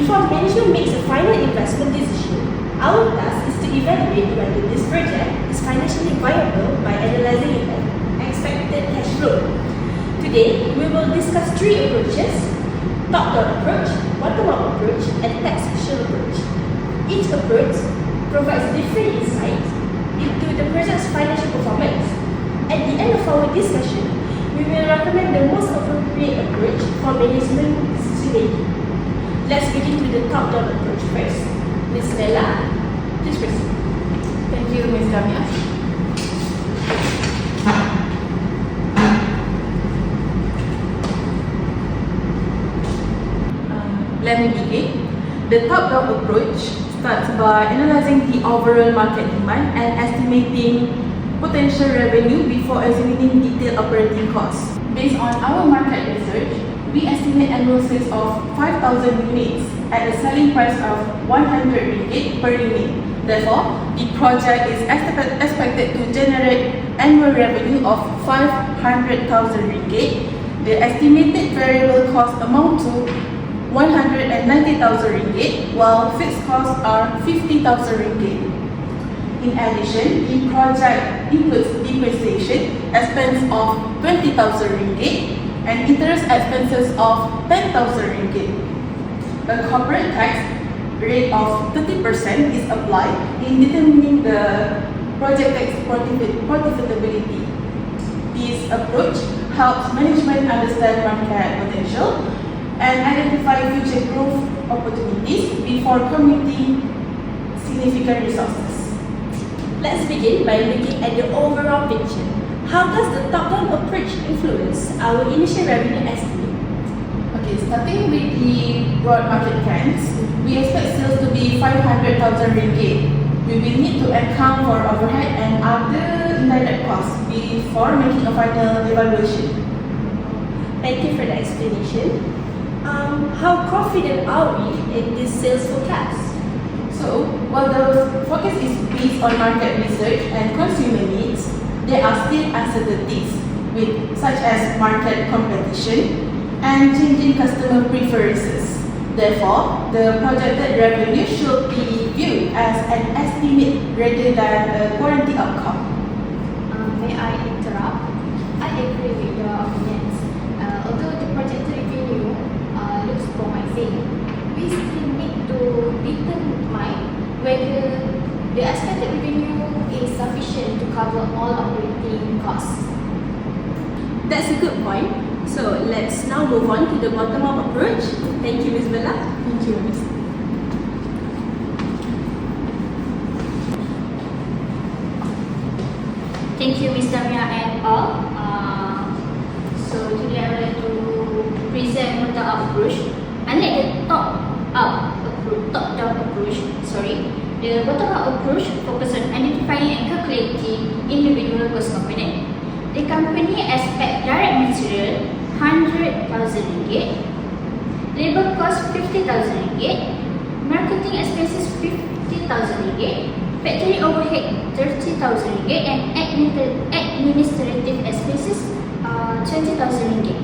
Before management makes a final investment decision, our task is to evaluate whether this project is financially viable by analyzing its expected cash flow. Today, we will discuss three approaches: top-down approach, bottom-up approach, and taxation approach. Each approach provides different insights into the project's financial performance. At the end of our discussion, we will recommend the most appropriate approach for management decision-making. Let's begin with the top-down approach first. Ms. Bella, please proceed. Thank you, Ms. Damia. Let me begin. The top-down approach starts by analyzing the overall market demand and estimating potential revenue before estimating detailed operating costs. Based on our market research, we estimate annual sales of 5,000 units at a selling price of 100 ringgit per unit. Therefore, the project is expected to generate annual revenue of 500,000 ringgit. The estimated variable cost amount to 190,000 ringgit, while fixed costs are 50,000 ringgit. In addition, the project includes depreciation expense of 20,000 ringgit and interest expenses of 10,000 ringgit. A corporate tax rate of 30% is applied in determining the project's profitability. This approach helps management understand market potential and identify future growth opportunities before committing significant resources. Let's begin by looking at the overall picture. How does the top-down approach influence our initial revenue estimate? Okay, starting with the broad market trends, we expect sales to be 500,000 ringgit. We will need to account for overhead and other indirect costs before making a final evaluation. Thank you for the explanation. How confident are we in this sales forecast? So, while the forecast is based on market research and consumer needs, there are still uncertainties such as market competition and changing customer preferences. Therefore, the projected revenue should be viewed as an estimate rather than a guaranteed outcome. May I interrupt? I agree with your opinions. Although the projected revenue looks promising, we still need to determine whether the expected revenue is sufficient to cover all operating costs. That's a good point. So let's now move on to the bottom-up approach. Thank you, Ms. Bella. Thank you, Ms. Thank you, Ms. Damia and all. So today I would like to present bottom-up approach. Unlike the top-down approach, the bottom-up approach focuses on identifying and calculating individual cost component. The company expects direct material 100,000 ringgit, labor cost 50,000 ringgit, marketing expenses 50,000 ringgit, factory overhead 30,000 ringgit, and administrative expenses 20,000 ringgit.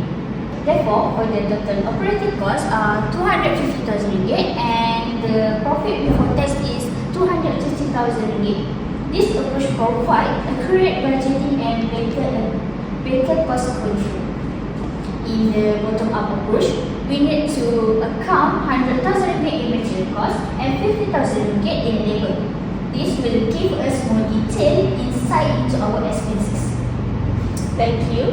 Therefore, for the total operating costs are 250,000 ringgit and the profit before tax is 250,000 ringgit. This approach provides accurate budgeting and better cost control. In the bottom-up approach, we need to account 100,000 ringgit in material cost and 50,000 ringgit in labor. This will give us more detailed insight into our expenses. Thank you.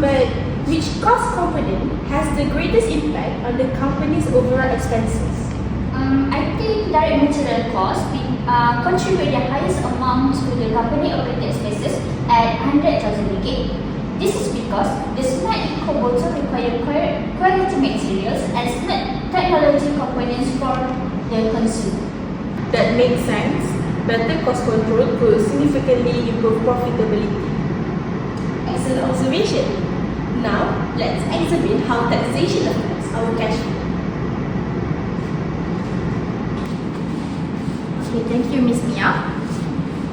But which cost component has the greatest impact on the company's overall expenses? I think direct material costs contribute the highest amount to the company operating expenses at 100,000 ringgit. This is because the smart eco-bottle require quality materials and smart technology components for the consumer. That makes sense. Better cost control could significantly improve profitability. Excellent observation. Now, let's examine how taxation affects our cash flow. Okay, thank you, Ms. Mia.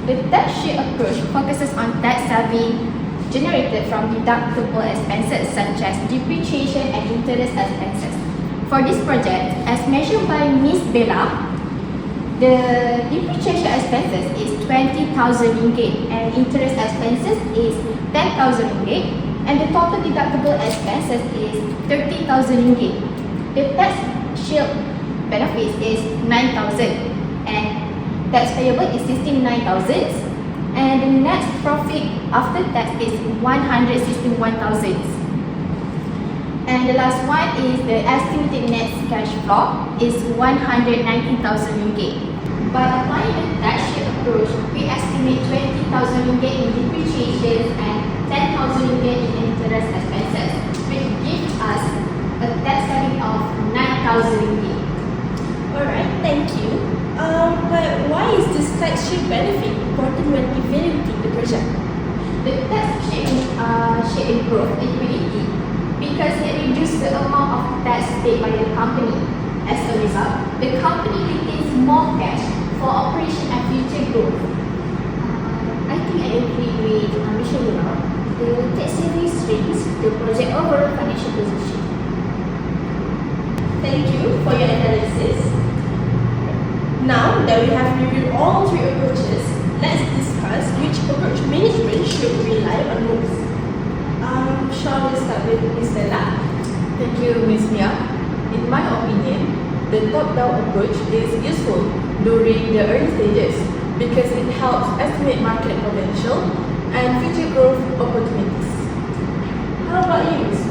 The tax sheet approach focuses on tax saving generated from deductible expenses such as depreciation and interest expenses. For this project, as measured by Miss Bella, the depreciation expenses is 20,000 ringgit and interest expenses is 10,000 ringgit and the total deductible expenses is 30,000 ringgit. The tax shield benefits is 9,000 and tax payable is 69,000 and the net profit after tax is 161,000. And the last one is the estimated net cash flow is 119,000 ringgit. By applying the tax shield approach, we estimate 20,000 ringgit in depreciation and 10,000 ringgit in interest expenses, which gives us a tax saving of 9,000 ringgit. Alright, thank you. But why is this tax shield benefit important when evaluating the project? The tax should improve liquidity because it reduces the amount of tax paid by the company. As a result, the company retains more cash for operation and future growth. I think I agree with Mr. Lula. The tax savings strengthens the project overall financial position. Thank you for your analysis. Now that we have reviewed all three approaches, let's discuss which approach management should rely on most. Shall we start with Ms. Stella? Thank you, Ms. Mia. In my opinion, the top-down approach is useful during the early stages because it helps estimate market potential and future growth opportunities. How about you, Ms.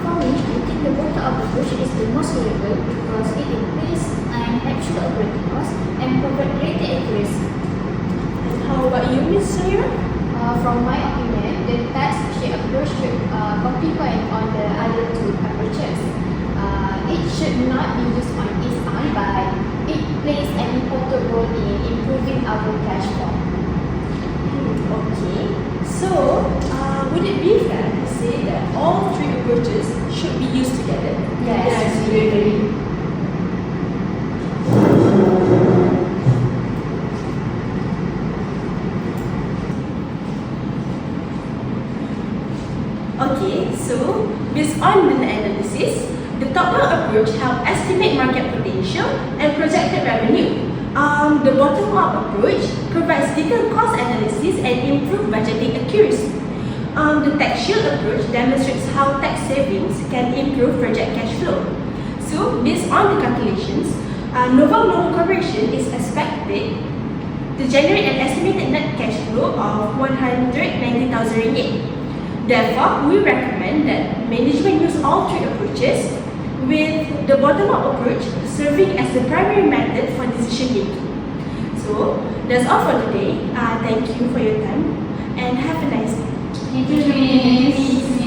For me, I think the bottom-up approach is the most reliable because it is based on actual operating costs and provide greater accuracy. And how about you, Ms. Saira? From my opinion, the tax shield approach should complement on the other two approaches. It should not be used on its own, but it plays an important role in improving our cash flow. Okay. So, would it be fair to say that all three approaches should be used together? Yes, we agree. Okay, so based on the analysis, the top-down approach helps estimate market potential and projected revenue. The bottom-up approach provides detailed cost analysis and improved budgeting accuracy. The tax shield approach demonstrates how tax savings can improve project cash flow. So, based on the calculations, Nova Global Corporation is expected to generate an estimated net cash flow of 190,000 ringgit. Therefore, we recommend that management use all three approaches, with the bottom-up approach serving as the primary method for decision making. So, that's all for today. Thank you for your time and have a nice day. Thank you, Miss.